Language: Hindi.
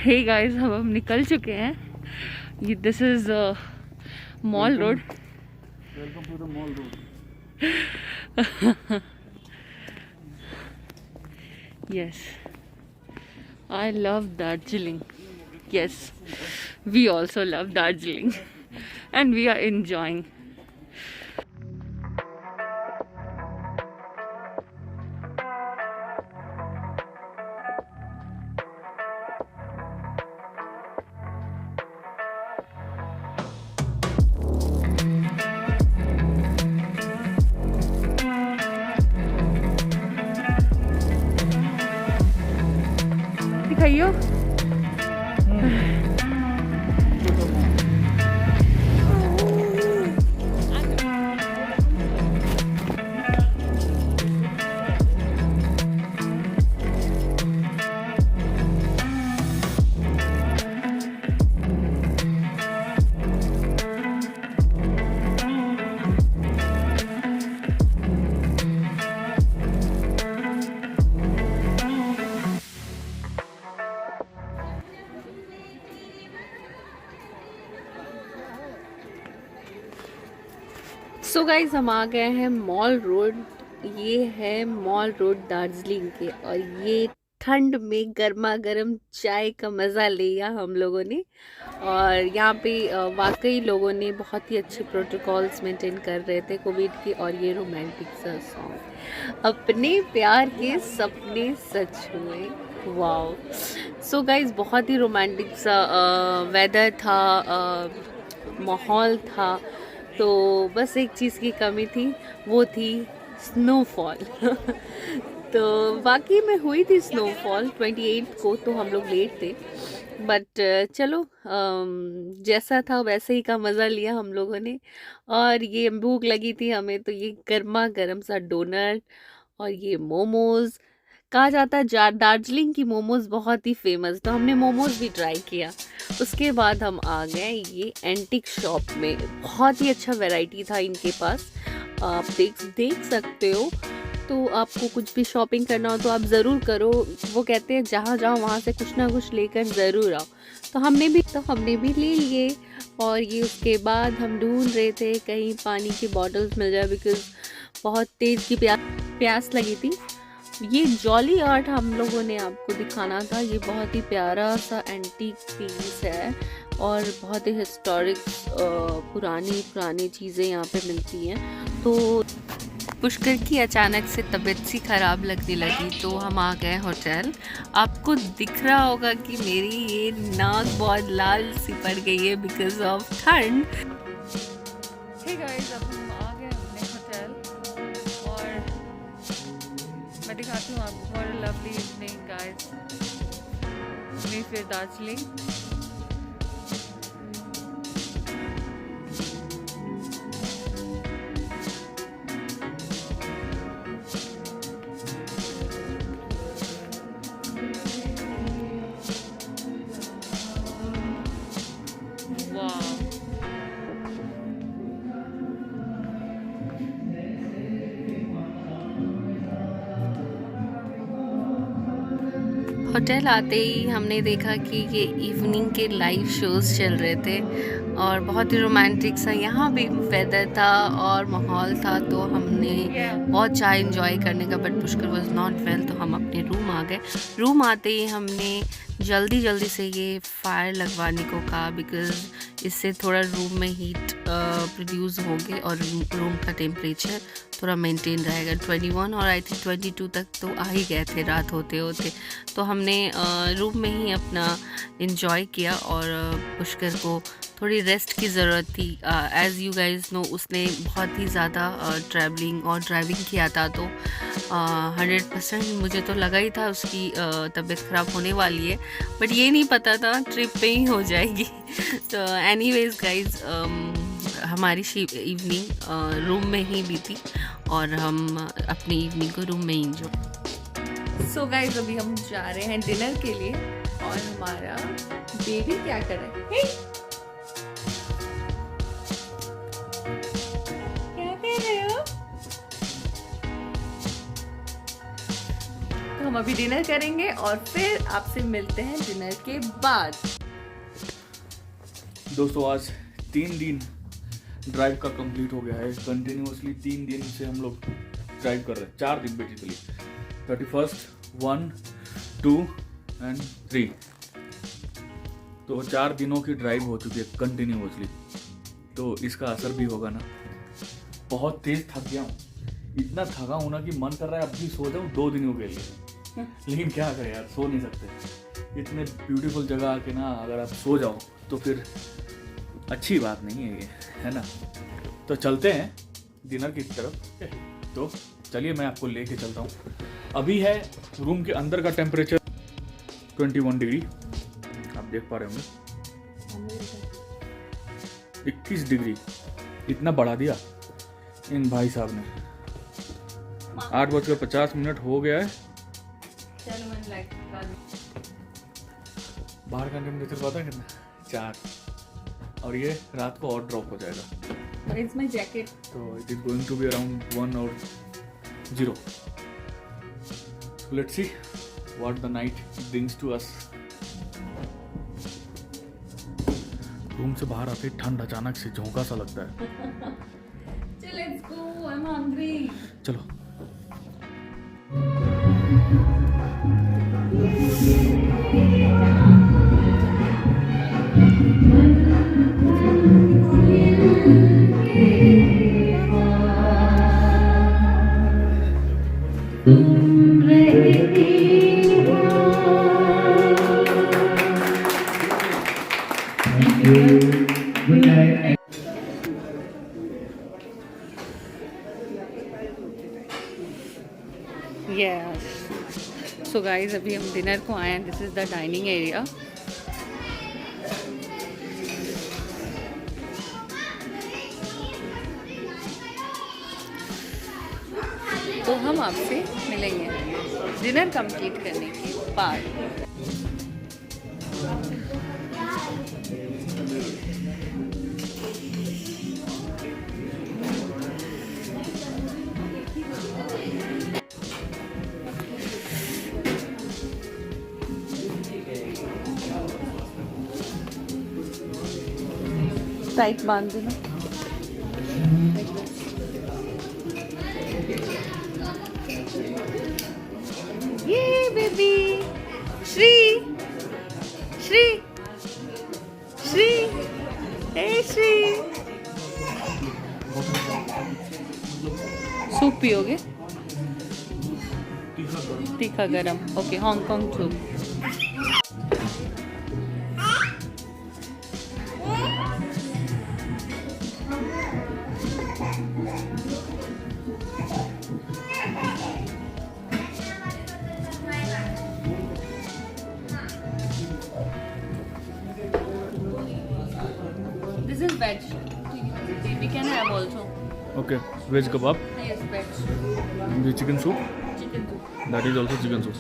हे गाइस, हम निकल चुके हैं। ये this is mall road. Welcome to the mall road. Yes, I love Darjeeling. Yes, we also love Darjeeling and we are enjoying. दिखाइयो। सो गाइज, हम आ गए हैं मॉल रोड। ये है मॉल रोड दार्जिलिंग के, और ये ठंड में गर्मा गर्म चाय का मज़ा लिया हम लोगों ने। और यहाँ पे वाकई लोगों ने बहुत ही अच्छे प्रोटोकॉल्स मेंटेन कर रहे थे कोविड के। और ये रोमांटिक सा सॉन्ग, अपने प्यार के सपने सच हुए। वाओ। सो गाइज, बहुत ही रोमांटिक सा वेदर था, माहौल था। तो बस एक चीज़ की कमी थी, वो थी स्नोफॉल। तो बाकी में हुई थी स्नोफॉल 28 को, तो हम लोग लेट थे। बट चलो, जैसा था वैसे ही का मज़ा लिया हम लोगों ने। और ये भूख लगी थी हमें, तो ये गर्मा गर्म सा डोनट और ये मोमोज़। कहा जाता है दार्जिलिंग की मोमोज बहुत ही फेमस, तो हमने मोमोज भी ट्राई किया। उसके बाद हम आ गए ये एंटिक शॉप में। बहुत ही अच्छा वैरायटी था इनके पास, आप देख सकते हो। तो आपको कुछ भी शॉपिंग करना हो तो आप ज़रूर करो। वो कहते हैं जहाँ जाओ वहाँ से कुछ ना कुछ लेकर ज़रूर आओ। तो हमने भी ले लिए। और ये उसके बाद हम ढूंढ रहे थे कहीं पानी की बॉटल्स मिल जाए, बिकॉज़ बहुत तेज़ की प्यास लगी थी। ये जॉली आर्ट हम लोगों ने आपको दिखाना था। ये बहुत ही प्यारा सा एंटीक पीस है और बहुत ही हिस्टोरिक पुरानी चीज़ें यहाँ पे मिलती हैं। तो पुष्कर की अचानक से तबीयत सी ख़राब लगने लगी, तो हम आ गए होटल। आपको दिख रहा होगा कि मेरी ये नाक बहुत लाल सी पड़ गई है बिकॉज ऑफ ठंड। हे गाइस, अब हम आ गए अपने होटल और मैं दिखाती हूँ आपको। For a lovely evening guys, फिर दार्जिलिंग। होटल आते ही हमने देखा कि ये इवनिंग के लाइव शोज़ चल रहे थे और बहुत ही रोमांटिक सा यहाँ भी वेदर था और माहौल था। तो हमने बहुत चाह इंजॉय करने का, but Pushkar was not well, तो हम अपने रूम आ गए। रूम आते ही हमने जल्दी से ये फायर लगवाने को कहा, बिकॉज़ इससे थोड़ा रूम में हीट प्रोड्यूस होगी और रूम का टेम्परेचर थोड़ा मेंटेन रहेगा। 21 और आई थिंक 22 तक तो आ ही गए थे रात होते होते। तो हमने रूम में ही अपना एंजॉय किया और पुष्कर को थोड़ी रेस्ट की ज़रूरत थी। एज़ यू गाइज नो, उसने बहुत ही ज़्यादा ट्रैवलिंग और ड्राइविंग किया था, तो 100% मुझे तो लगा ही था उसकी तबीयत ख़राब होने वाली है, बट ये नहीं पता था ट्रिप पे ही हो जाएगी। तो एनीवेज गाइज, हमारी इवनिंग रूम में ही बीती और हम अपनी इवनिंग को रूम में ही एंजॉय। सो गाइज, अभी हम जा रहे हैं डिनर के लिए और हमारा बेबी क्या कर रहा है? क्या कर रहे हो? हम अभी डिनर करेंगे और फिर आपसे मिलते हैं डिनर के बाद। दोस्तों आज 3 दिन ड्राइव का कंप्लीट हो गया है। कंटिन्यूअसली 3 दिन से हम लोग ड्राइव कर रहे हैं, 4 दिन बेसिकली, 31, 1, 2 एंड 3। तो 4 दिनों की ड्राइव हो चुकी है कंटिन्यूअसली, तो इसका असर भी होगा ना। बहुत तेज थक गया हूँ, इतना थका हूँ ना कि मन कर रहा है अब भी सो जाऊँ 2 दिनों के लिए। लेकिन क्या करें यार, सो नहीं सकते। इतने ब्यूटीफुल जगह आके ना अगर आप सो जाओ तो फिर अच्छी बात नहीं है ये, है ना। तो चलते हैं डिनर की तरफ। तो चलिए मैं आपको लेके चलता हूँ। अभी है रूम के अंदर का टेम्परेचर 21 डिग्री, आप देख पा रहे होंगे। 21 डिग्री इतना बढ़ा दिया इन भाई साहब ने। 8:50 हो गया है। बाहर का टेम्परेचर पता है कितना? 4। और ये रात को और ड्रॉप हो जाएगा। Where is my jacket? So it is going to be around 1 or 0. So let's see what the night brings to us. Room से बाहर आते ठंड अचानक से झोंका सा लगता है। Let's go. I'm hungry. चलो। Yes. So guys, अभी हम डिनर को आए हैं। This is the dining area. तो हम आपसे मिलेंगे डिनर कंप्लीट करने के बाद। टाइट बांध देना। ये बेबी श्री श्री श्री हे श्री। सूप पियोगे? तीखा गरम। Okay, Hong Kong soup. This is veg. We can have also. Okay, veg kebab. Yes, veg. The chicken soup. Chicken soup. That is also chicken soup.